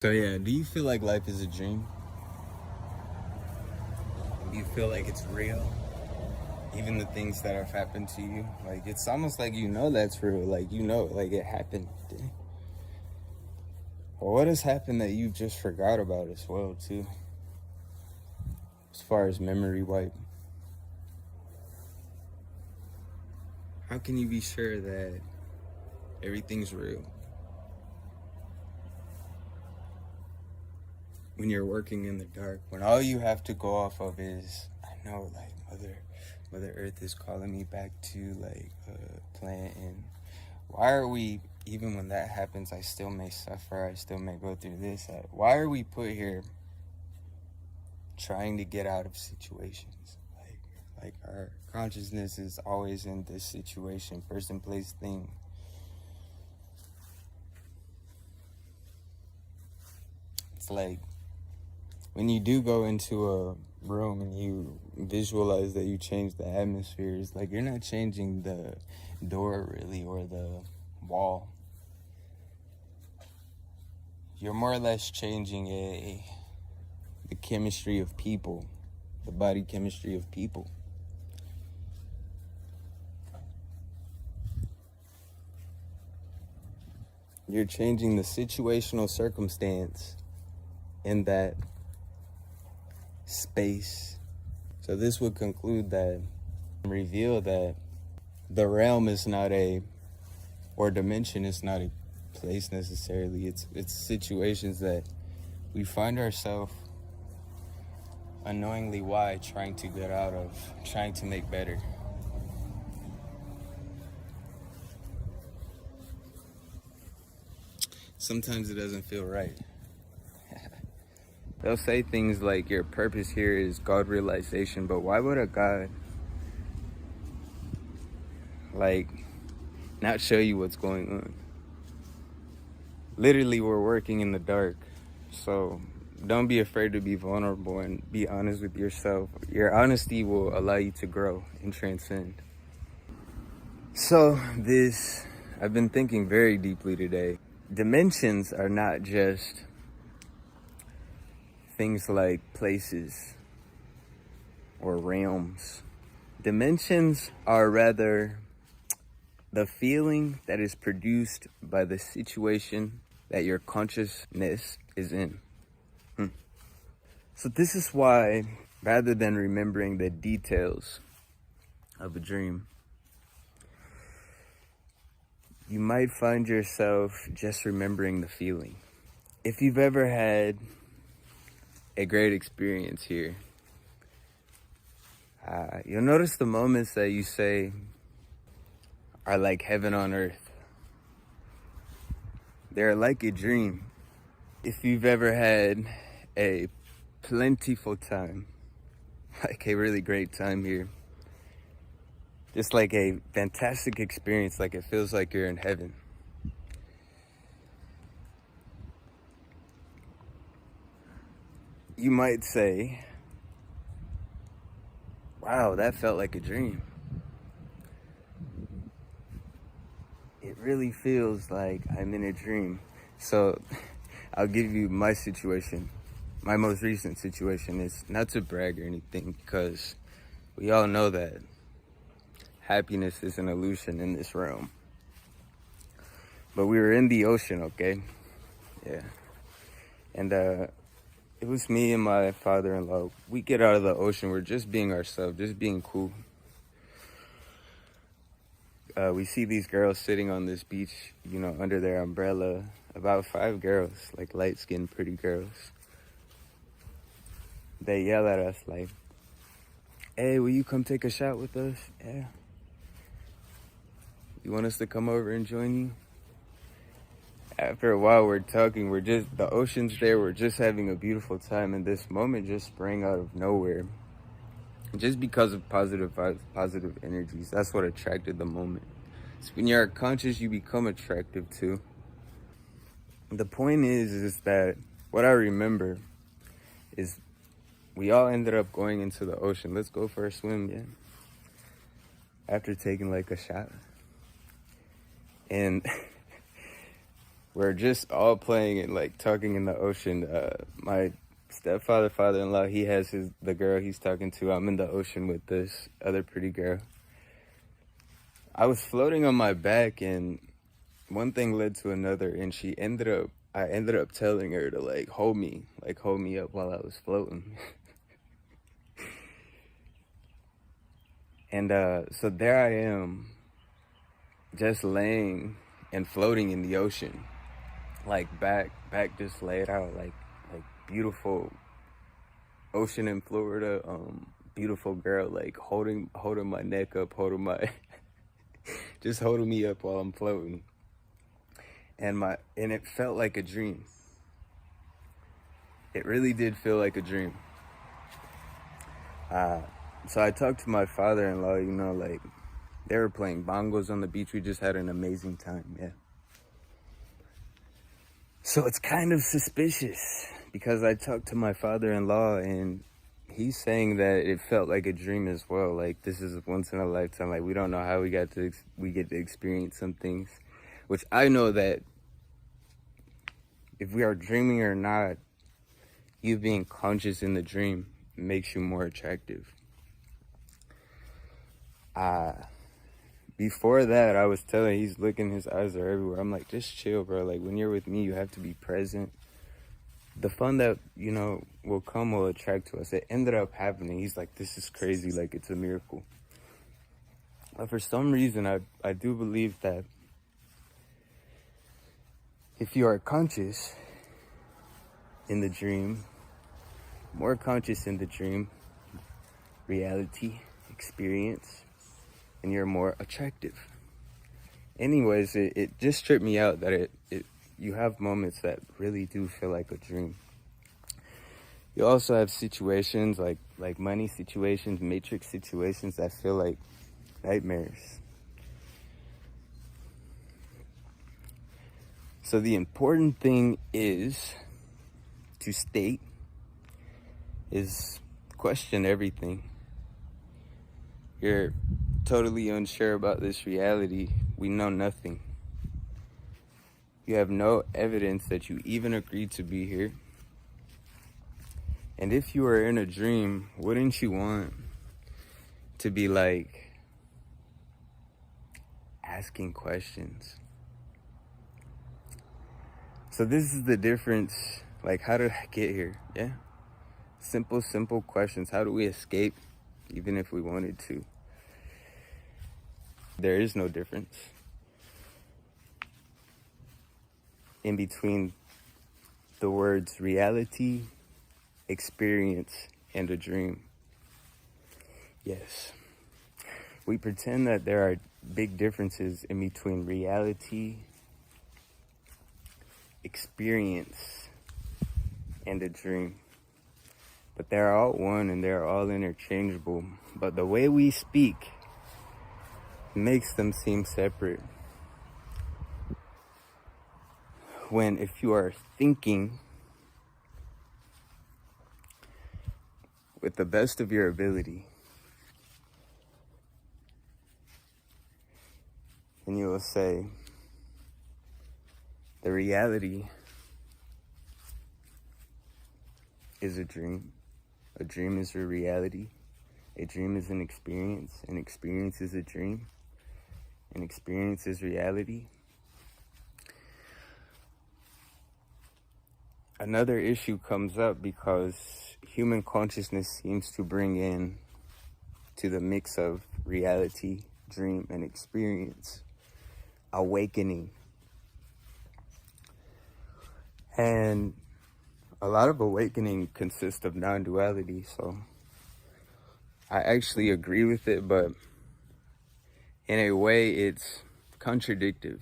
So yeah, do you feel like life is a dream? Do you feel like it's real? Even the things that have happened to you? Like it's almost like that's real. Like like it happened. Or what has happened that you just forgot about as well too? As far as memory wipe. How can you be sure that everything's real? When you're working in the dark, when all you have to go off of is, I know, like Mother Earth is calling me back to like plant. And why are we, even when that happens, I still may suffer, I still may go through this. Why are we put here trying to get out of situations? Like our consciousness is always in this situation, person, place, thing. It's like when you do go into a room and you visualize that you change the atmosphere, it's like you're not changing the door really or the wall. You're more or less changing the chemistry of people, the body chemistry of people. You're changing the situational circumstance in that space. So this would conclude that, reveal that the realm is not or dimension is not a place necessarily. It's situations that we find ourselves unknowingly trying to get out of, trying to make better. Sometimes it doesn't feel right. They'll say things like your purpose here is God realization, but why would a God not show you what's going on? Literally, we're working in the dark. So don't be afraid to be vulnerable and be honest with yourself. Your honesty will allow you to grow and transcend. So I've been thinking very deeply today. Dimensions are not just things like places or realms. Dimensions are rather the feeling that is produced by the situation that your consciousness is in. So this is why, rather than remembering the details of a dream, you might find yourself just remembering the feeling. If you've ever had a great experience here, you'll notice the moments that you say are like heaven on earth. They're like a dream. If you've ever had a plentiful time, like a really great time here, just like a fantastic experience, like it feels like you're in heaven. You might say, wow, that felt like a dream. It really feels like I'm in a dream. So I'll give you my situation. My most recent situation is not to brag or anything, because we all know that happiness is an illusion in this realm. But we were in the ocean, okay? Yeah. And it was me and my father-in-law. We get out of the ocean, we're just being ourselves, just being cool. We see these girls sitting on this beach, under their umbrella. About 5 girls, like light-skinned, pretty girls. They yell at us like, hey, will you come take a shot with us? Yeah. You want us to come over and join you? After a while, we're talking, the ocean's there, we're just having a beautiful time, and this moment just sprang out of nowhere. Just because of positive vibes, positive energies. That's what attracted the moment. So when you're conscious, you become attractive too. The point is that what I remember is we all ended up going into the ocean. Let's go for a swim, yeah. After taking like a shot. And we're just all playing and like talking in the ocean. My stepfather, father-in-law, he has the girl he's talking to. I'm in the ocean with this other pretty girl. I was floating on my back, and one thing led to another, and I ended up telling her to like hold me up while I was floating. And so there I am, just laying and floating in the ocean, like back just laid out, like beautiful ocean in Florida, beautiful girl, like holding my neck up, holding my just holding me up while I'm floating. And it felt like a dream. It really did feel like a dream. So I talked to my father-in-law, you know, like they were playing bongos on the beach. We just had an amazing time, yeah. So it's kind of suspicious because I talked to my father-in-law and he's saying that it felt like a dream as well. Like this is once in a lifetime. Like we don't know how we get to experience some things, which I know that if we are dreaming or not, you being conscious in the dream makes you more attractive. Before that, I was telling, he's looking, his eyes are everywhere. I'm like, just chill, bro. Like when you're with me, you have to be present. The fun that, you know, will attract to us. It ended up happening. He's like, this is crazy. Like it's a miracle. But for some reason, I do believe that if you are conscious in the dream, more conscious in the dream, reality, experience, and you're more attractive. Anyways, it just tripped me out that you have moments that really do feel like a dream. You also have situations like money situations, matrix situations that feel like nightmares. So the important thing is to state is question everything. You're totally unsure about this reality. We know nothing. You have no evidence that you even agreed to be here. And if you are in a dream, wouldn't you want to be like asking questions? So this is the difference. Like, how did I get here? Yeah. Simple questions. How do we escape, even if we wanted to? There is no difference in between the words reality, experience, and a dream. Yes. We pretend that there are big differences in between reality, experience, and a dream. But they're all one and they're all interchangeable. But the way we speak makes them seem separate. When if you are thinking with the best of your ability, and you will say, the reality is a dream. A dream is a reality. A dream is an experience. An experience is a dream. An experience is reality. Another issue comes up because human consciousness seems to bring in to the mix of reality, dream, and experience, awakening. And a lot of awakening consists of non-duality, so I actually agree with it, but in a way it's contradictive.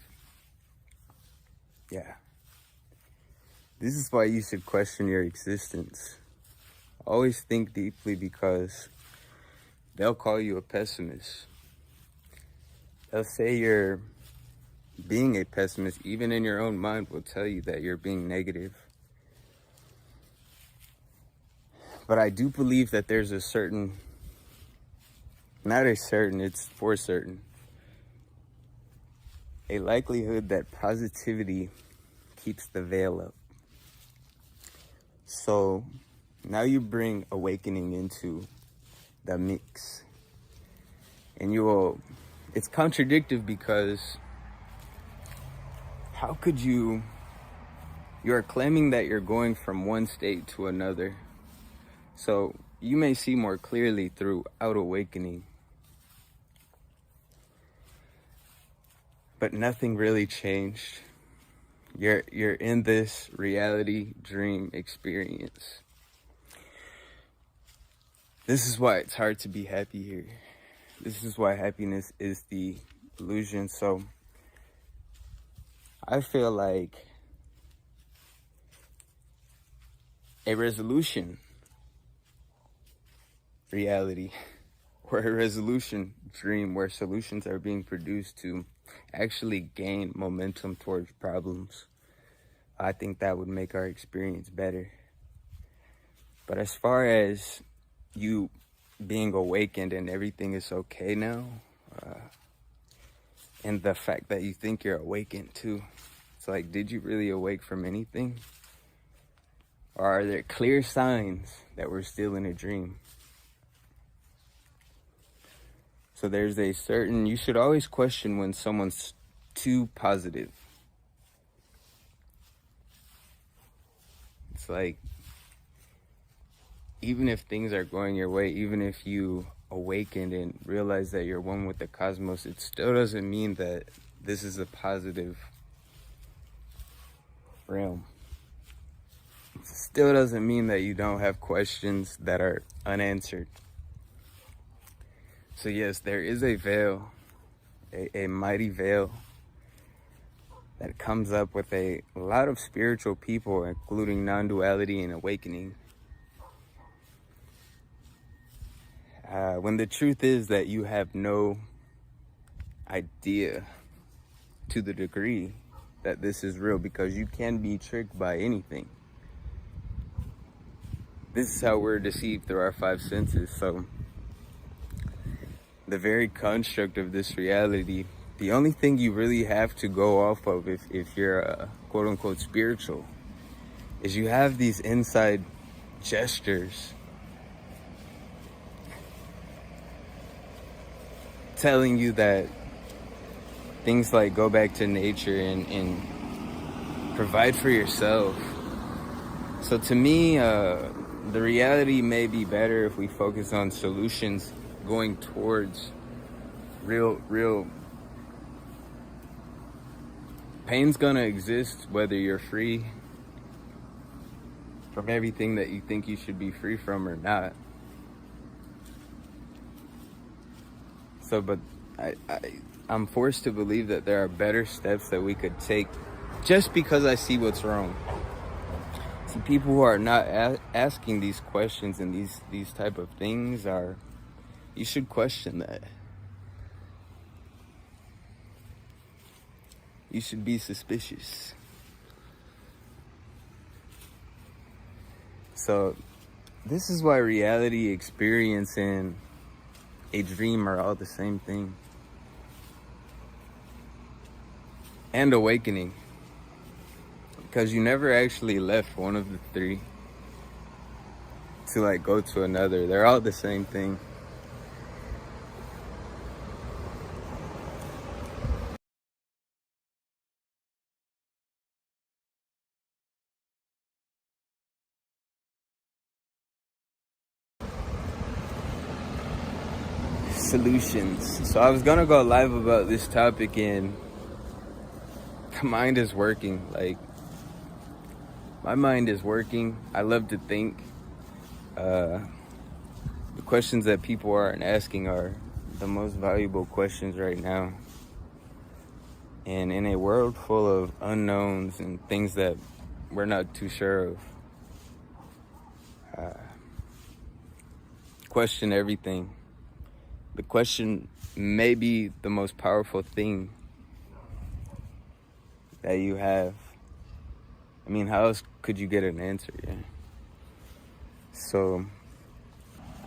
Yeah. This is why you should question your existence. Always think deeply, because they'll call you a pessimist. They'll say you're being a pessimist. Even in your own mind will tell you that you're being negative. But I do believe that there's a certain, not a certain, it's for certain, a likelihood that positivity keeps the veil up. So now you bring awakening into the mix. And it's contradictory because how could you are claiming that you're going from one state to another. So you may see more clearly throughout awakening. But nothing really changed. You're in this reality dream experience. This is why it's hard to be happy here. This is why happiness is the illusion. So I feel like a resolution reality or a resolution dream where solutions are being produced to actually gain momentum towards problems, I think that would make our experience better. But as far as you being awakened and everything is okay now, and the fact that you think you're awakened too, it's like, did you really awake from anything? Or are there clear signs that we're still in a dream? So there's you should always question when someone's too positive. It's like, even if things are going your way, even if you awakened and realize that you're one with the cosmos, it still doesn't mean that this is a positive realm. It still doesn't mean that you don't have questions that are unanswered. So yes, there is a veil, a mighty veil that comes up with a lot of spiritual people, including non-duality and awakening. When the truth is that you have no idea to the degree that this is real, because you can be tricked by anything. This is how we're deceived through our five senses. So the very construct of this reality, the only thing you really have to go off of if you're quote unquote spiritual, is you have these inside gestures telling you that things like go back to nature and provide for yourself. So to me, the reality may be better if we focus on solutions going towards real pain's gonna exist whether you're free from everything that you think you should be free from or not. So, but I'm forced to believe that there are better steps that we could take just because I see what's wrong. See, people who are not asking these questions and these type of things you should question that. You should be suspicious. So this is why reality, experience, and a dream are all the same thing. And awakening. Because you never actually left one of the three to like go to another. They're all the same thing. Solutions. So I was gonna go live about this topic, and the mind is working. Like, my mind is working. I love to think. The questions that people aren't asking are the most valuable questions right now. And in a world full of unknowns and things that we're not too sure of, question everything. The question may be the most powerful thing that you have. I mean, how else could you get an answer? Yeah. So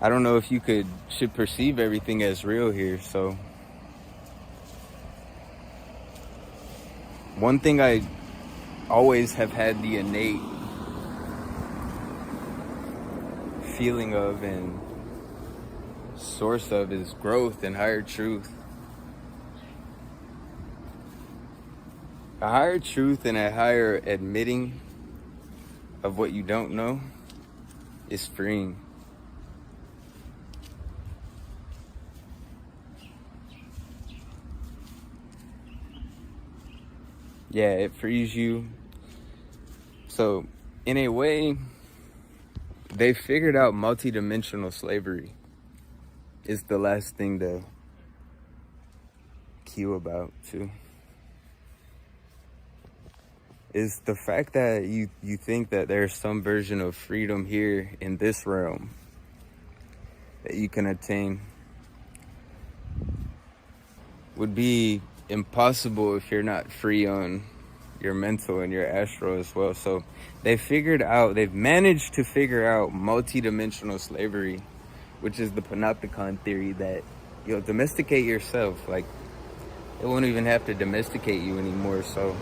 I don't know if you should perceive everything as real here. So one thing always have had the innate feeling of and source of is growth and higher truth. A higher truth and a higher admitting of what you don't know is freeing. Yeah, it frees you. So, in a way, they figured out multidimensional slavery is the last thing to cue about, too. Is the fact that you think that there's some version of freedom here in this realm that you can attain would be impossible if you're not free on your mental and your astral as well. So they've managed to figure out multi-dimensional slavery, which is the panopticon theory that you'll domesticate yourself. Like, it won't even have to domesticate you anymore. So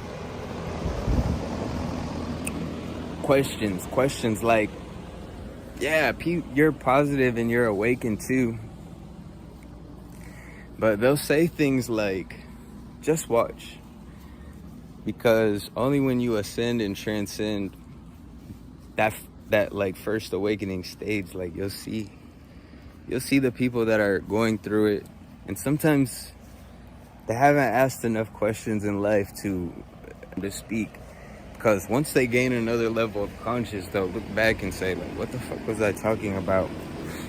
questions like, yeah, you're positive and you're awakened too. But they'll say things like, just watch. Because only when you ascend and transcend that like first awakening stage, like you'll see the people that are going through it. And sometimes they haven't asked enough questions in life to speak. Because once they gain another level of conscious, they'll look back and say, like, what the fuck was I talking about?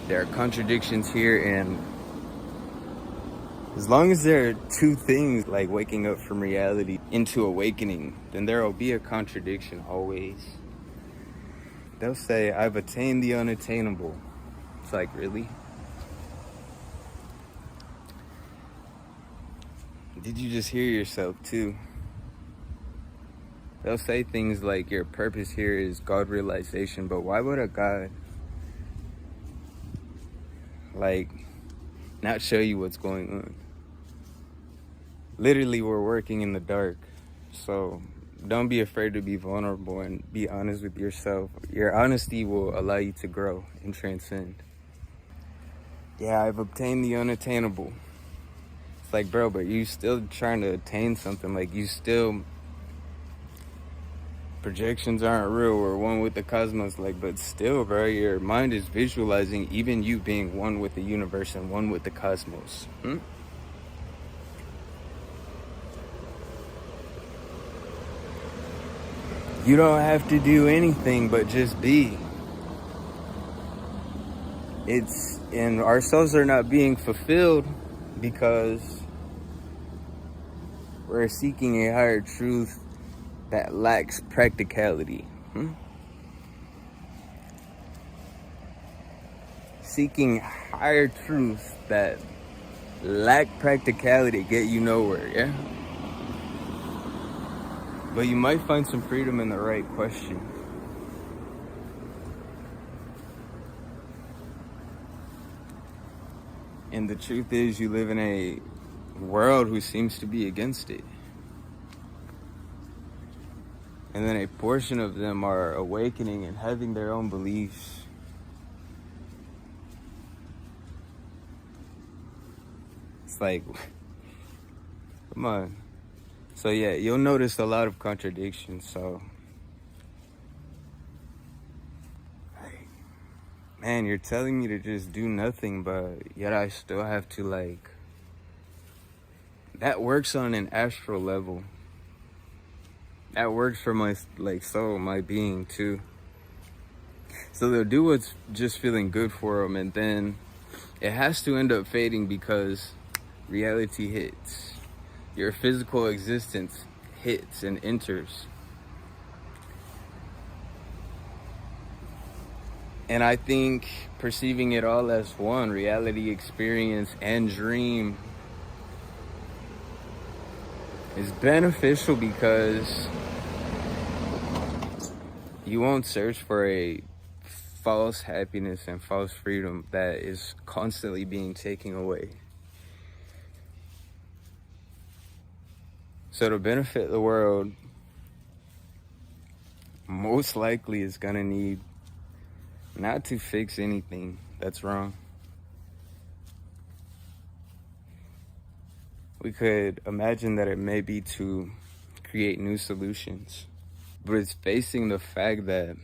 There are contradictions here, and as long as there are two things, like waking up from reality into awakening, then there will be a contradiction always. They'll say, I've attained the unattainable. It's like, really? Did you just hear yourself too? They'll say things like, your purpose here is God realization, but why would a God, like, not show you what's going on? Literally, we're working in the dark. So don't be afraid to be vulnerable and be honest with yourself. Your honesty will allow you to grow and transcend. Yeah, I've obtained the unattainable. It's like, bro, but you still trying to attain something. Like, you still, projections aren't real. We're one with the cosmos. Like, but still, bro, your mind is visualizing even you being one with the universe and one with the cosmos. You don't have to do anything but just be. And our souls are not being fulfilled because we're seeking a higher truth that lacks practicality. Seeking higher truths that lack practicality get you nowhere, yeah? But you might find some freedom in the right question. And the truth is, you live in a world who seems to be against it. And then a portion of them are awakening and having their own beliefs. It's like, come on. So yeah, you'll notice a lot of contradictions. So, man, you're telling me to just do nothing, but yet I still have to, like, that works on an astral level. That works for my, like, soul, my being too. So they'll do what's just feeling good for them, and then it has to end up fading because reality hits. Your physical existence hits and enters. And I think perceiving it all as one, reality, experience, and dream, is beneficial because you won't search for a false happiness and false freedom that is constantly being taken away. So to benefit the world, most likely is gonna need not to fix anything that's wrong. We could imagine that it may be to create new solutions, but it's facing the fact that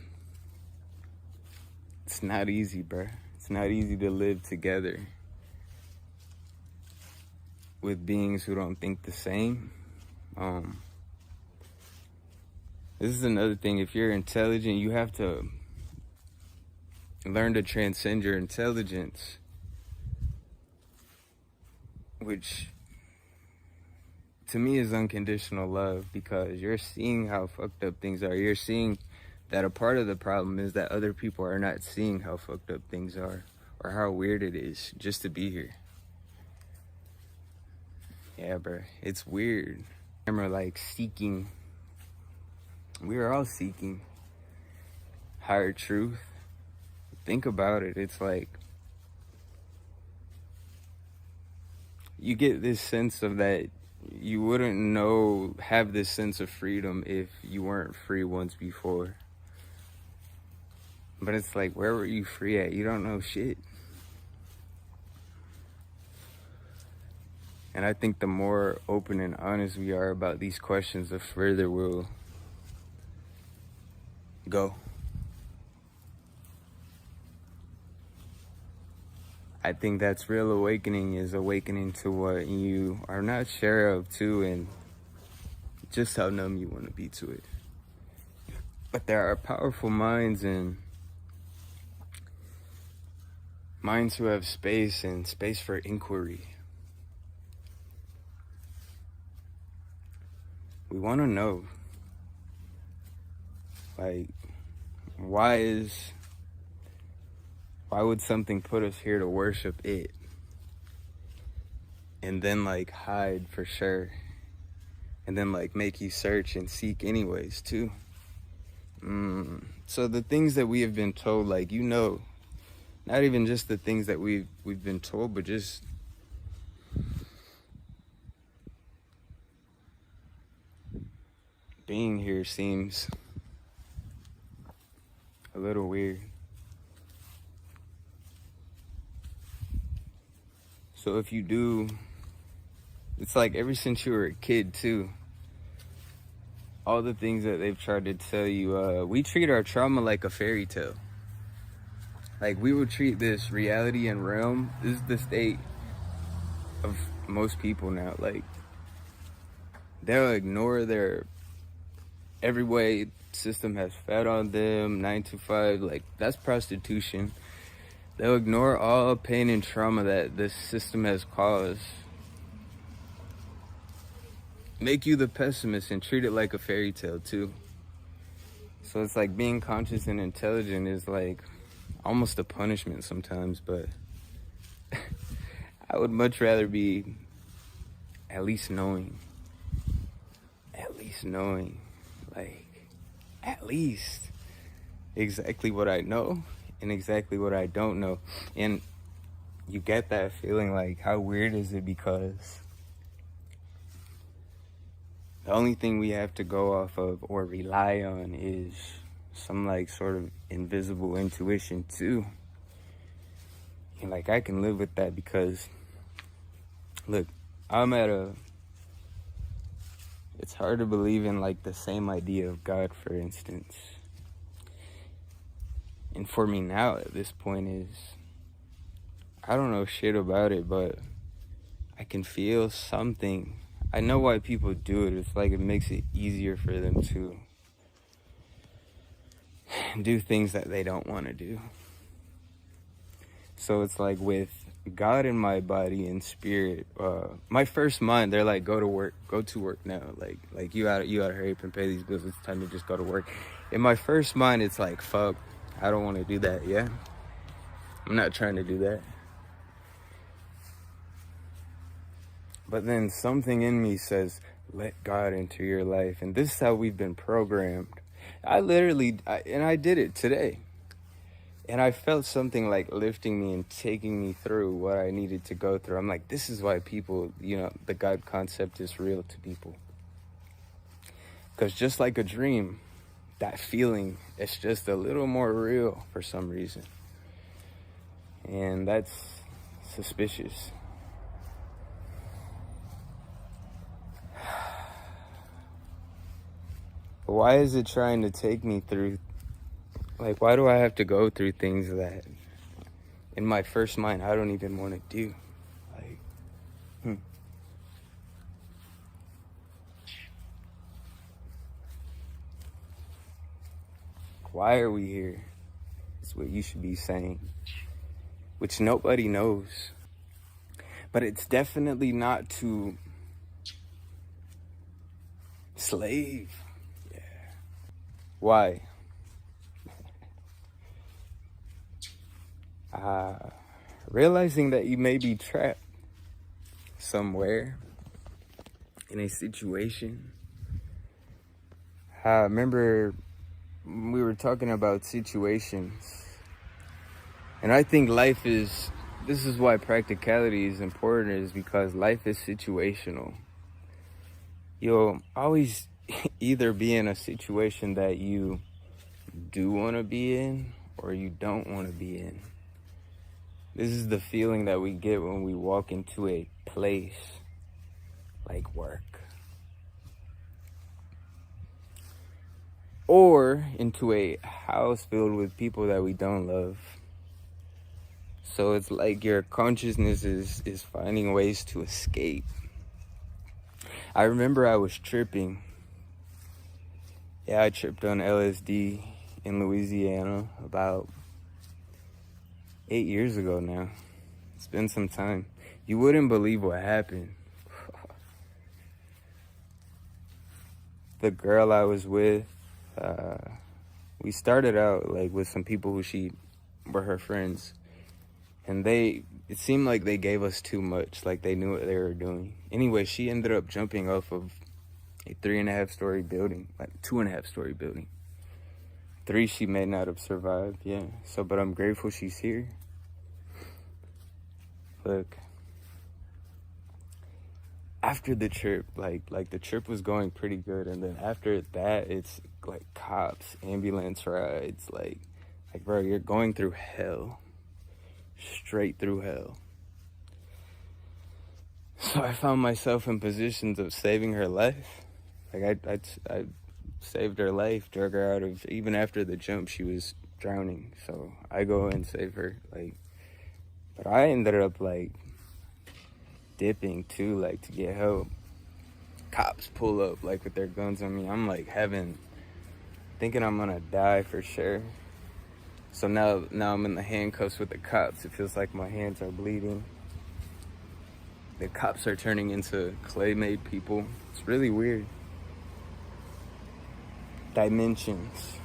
it's not easy, bruh. It's not easy to live together with beings who don't think the same. This is another thing. If you're intelligent, you have to learn to transcend your intelligence, which to me is unconditional love, because you're seeing how fucked up things are. You're seeing that a part of the problem is that other people are not seeing how fucked up things are or how weird it is just to be here. Yeah, bro, it's weird. We're like seeking, we are all seeking higher truth. Think about it. It's like you get this sense of that you wouldn't have this sense of freedom if you weren't free once before. But it's like, where were you free at? You don't know shit. And I think the more open and honest we are about these questions, the further we'll go. I think that's real awakening, is awakening to what you are not sure of too, and just how numb you want to be to it. But there are powerful minds and minds who have space and space for inquiry. We want to know, like, why would something put us here to worship it and then like hide for sure, and then like make you search and seek anyways too? So the things that we have been told, like, not even just the things that we've been told, but just being here seems a little weird. So if you do, it's like ever since you were a kid too, all the things that they've tried to tell you, we treat our trauma like a fairy tale. Like, we would treat this reality and realm, this is the state of most people now. Like, they'll ignore every way system has fed on them, 9 to 5, like, that's prostitution. They'll ignore all pain and trauma that this system has caused. Make you the pessimist and treat it like a fairy tale too. So it's like being conscious and intelligent is like almost a punishment sometimes, but I would much rather be at least knowing, like, at least exactly what I know and exactly what I don't know. And you get that feeling, like, how weird is it? Because the only thing we have to go off of or rely on is some like sort of invisible intuition too. And like, I can live with that because, look, it's hard to believe in like the same idea of God, for instance. And for me now at this point is, I don't know shit about it, but I can feel something. I know why people do it. It's like it makes it easier for them to do things that they don't want to do. So it's like with God in my body and spirit, my first mind, they're like, go to work now. Like you gotta hurry up and pay these bills. It's time to just go to work. In my first mind, it's like, fuck, I don't want to do that. Yeah, I'm not trying to do that. But then something in me says, let God into your life. And this is how we've been programmed. I did it today. And I felt something like lifting me and taking me through what I needed to go through. I'm like, this is why people, the God concept is real to people. Because just like a dream, that feeling, it's just a little more real for some reason. And that's suspicious. But why is it trying to take me through, like, why do I have to go through things that in my first mind I don't even want to do? Like, Why are we here? Is what you should be saying, which nobody knows. But it's definitely not to slave. Yeah. Why? Realizing that you may be trapped somewhere in a situation. I remember we were talking about situations, and I think this is why practicality is important, is because life is situational. You'll always either be in a situation that you do want to be in or you don't want to be in. This is the feeling that we get when we walk into a place like work, or into a house filled with people that we don't love. So it's like your consciousness is finding ways to escape. I remember I was tripping. Yeah, I tripped on LSD in Louisiana about 8 years ago now. It's been some time. You wouldn't believe what happened. The girl I was with, we started out like with some people who were her friends, and it seemed like they gave us too much, like they knew what they were doing. Anyway, she ended up jumping off of a 3.5-story building, like 2.5-story building. 3, she may not have survived, yeah. So, but I'm grateful she's here. Look, after the trip, like the trip was going pretty good, and then after that, it's like cops, ambulance rides, like bro, you're going through hell, straight through hell. So I found myself in positions of saving her life. Like I saved her life, drug her out of, even after the jump, she was drowning. So I go and save her, but I ended up dipping too, to get help. Cops pull up with their guns on me. I'm thinking I'm gonna die for sure. So now I'm in the handcuffs with the cops. It feels like my hands are bleeding. The cops are turning into clay-made people. It's really weird. Dimensions.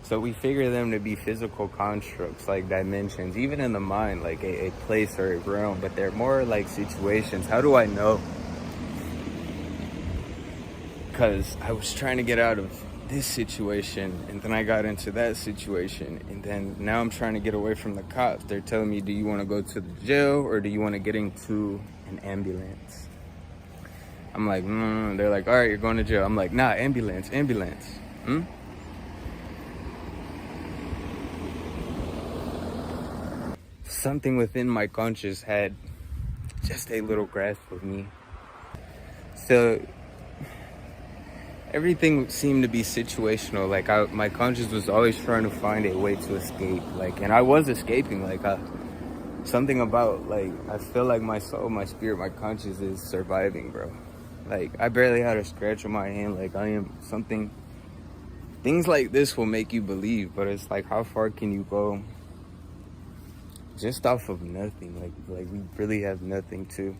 So we figure them to be physical constructs, like dimensions, even in the mind, like a place or a realm, but they're more like situations. How do I know? Because I was trying to get out of this situation, and then I got into that situation, and then now I'm trying to get away from the cops. They're telling me, do you want to go to the jail or do you want to get into an ambulance? I'm like, no. They're like, all right, you're going to jail. I'm like, nah, ambulance. Something within my conscious had just a little grasp of me. So everything seemed to be situational. My conscience was always trying to find a way to escape. And I was escaping. Something about, I feel like my soul, my spirit, my conscience is surviving, bro. I barely had a scratch on my hand. I am something. Things like this will make you believe, but it's how far can you go just off of nothing? We really have nothing to.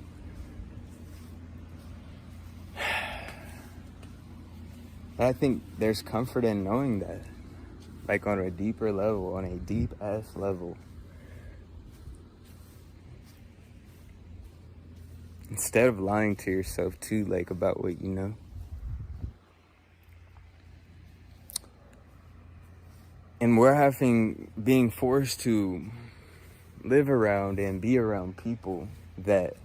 I think there's comfort in knowing that, on a deeper level, on a deep-ass level. Instead of lying to yourself, too, about what you know. And we're being forced to live around and be around people that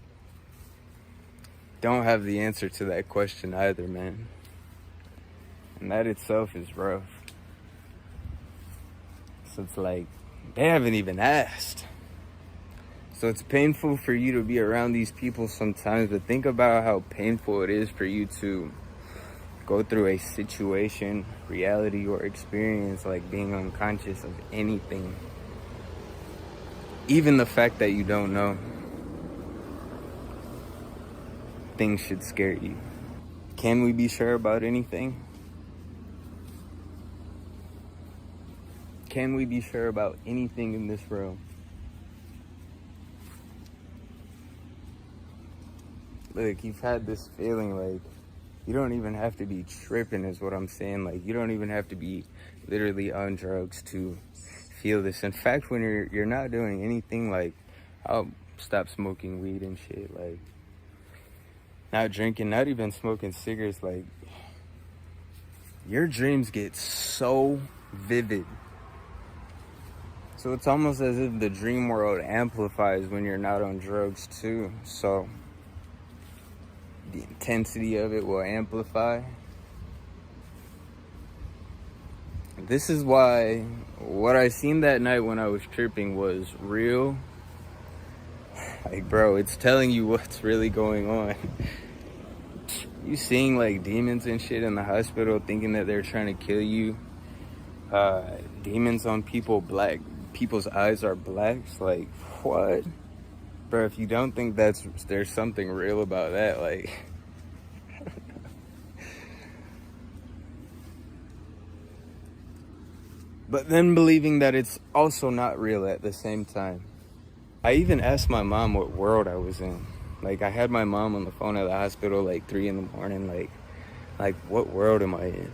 don't have the answer to that question either, man. And that itself is rough. So it's like, they haven't even asked. So it's painful for you to be around these people sometimes, but think about how painful it is for you to go through a situation, reality, or experience like being unconscious of anything. Even the fact that you don't know. Things should scare you. Can we be sure about anything? Can we be sure about anything in this world? Look, you've had this feeling like you don't even have to be tripping is what I'm saying. Like, you don't even have to be literally on drugs to feel this. In fact, when you're not doing anything, like, I'll stop smoking weed and shit, like, not drinking, not even smoking cigarettes, like, your dreams get so vivid. So it's almost as if the dream world amplifies when you're not on drugs too. So the intensity of it will amplify. This is why what I seen that night when I was tripping was real. Like, bro, it's telling you what's really going on. You seeing like demons and shit in the hospital thinking that they're trying to kill you. Demons on people's eyes are black. It's like, what? Bro, if you don't think there's something real about that, like, but then believing that it's also not real at the same time. I even asked my mom what world I was in. Like, I had my mom on the phone at the hospital like 3 a.m, like what world am I in?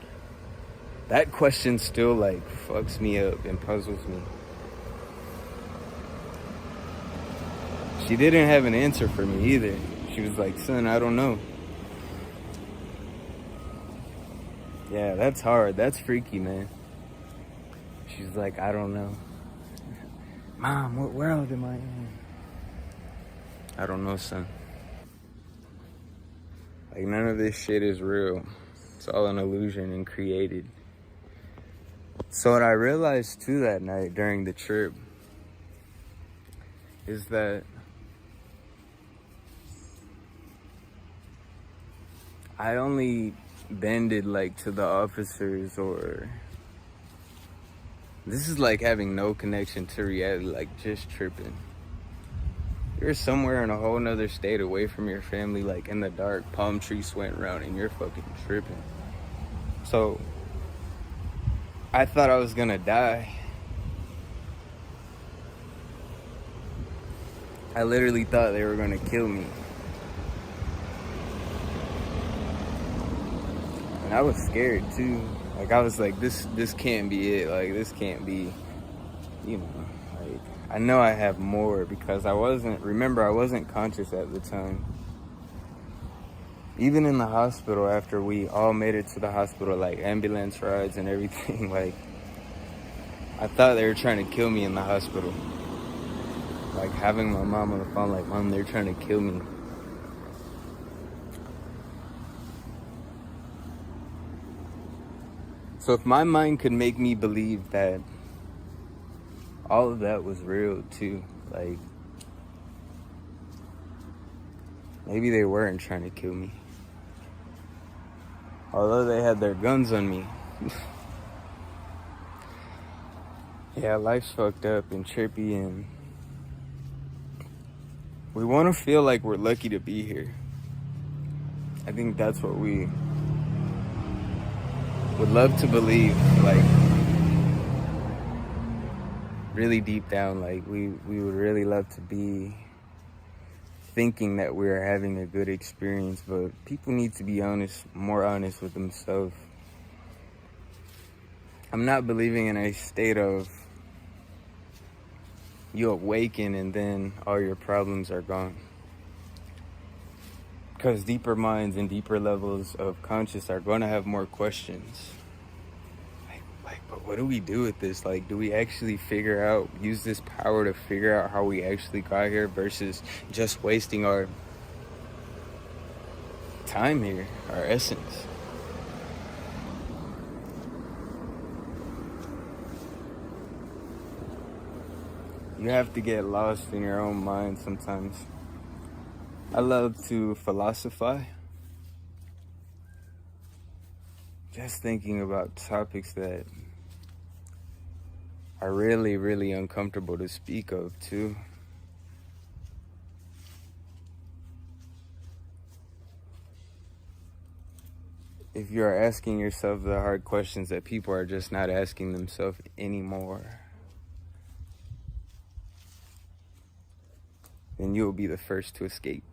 That question still like fucks me up and puzzles me. She didn't have an answer for me either. She was like, son, I don't know. Yeah, that's hard. That's freaky, man. She's like, I don't know. Mom, what world am I in? I don't know, son. Like, none of this shit is real. It's all an illusion and created. So what I realized too that night during the trip is that I only bended like to the officers, or this is like having no connection to reality, like just tripping. You're somewhere in a whole nother state away from your family, like in the dark, palm tree sweating around, and you're fucking tripping. So I thought I was gonna die. I literally thought they were gonna kill me. And I was scared too. Like, I was like, this can't be it. Like, this can't be, you know, like, I know I have more, because I wasn't conscious at the time. Even in the hospital, after we all made it to the hospital, like ambulance rides and everything, like, I thought they were trying to kill me in the hospital. Like, having my mom on the phone, like, Mom, they're trying to kill me. So if my mind could make me believe that all of that was real too, like, maybe they weren't trying to kill me. Although they had their guns on me. Yeah, life's fucked up and trippy, and we want to feel like we're lucky to be here. I think that's what we would love to believe, like, really deep down, like, we would really love to be thinking that we're having a good experience, but people need to be more honest with themselves. I'm not believing in a state of you awaken and then all your problems are gone. Because deeper minds and deeper levels of conscious are going to have more questions. But what do we do with this? Like, do we actually use this power to figure out how we actually got here versus just wasting our time here, our essence? You have to get lost in your own mind sometimes. I love to philosophize. Just thinking about topics that are really, really uncomfortable to speak of, too. If you are asking yourself the hard questions that people are just not asking themselves anymore, then you will be the first to escape.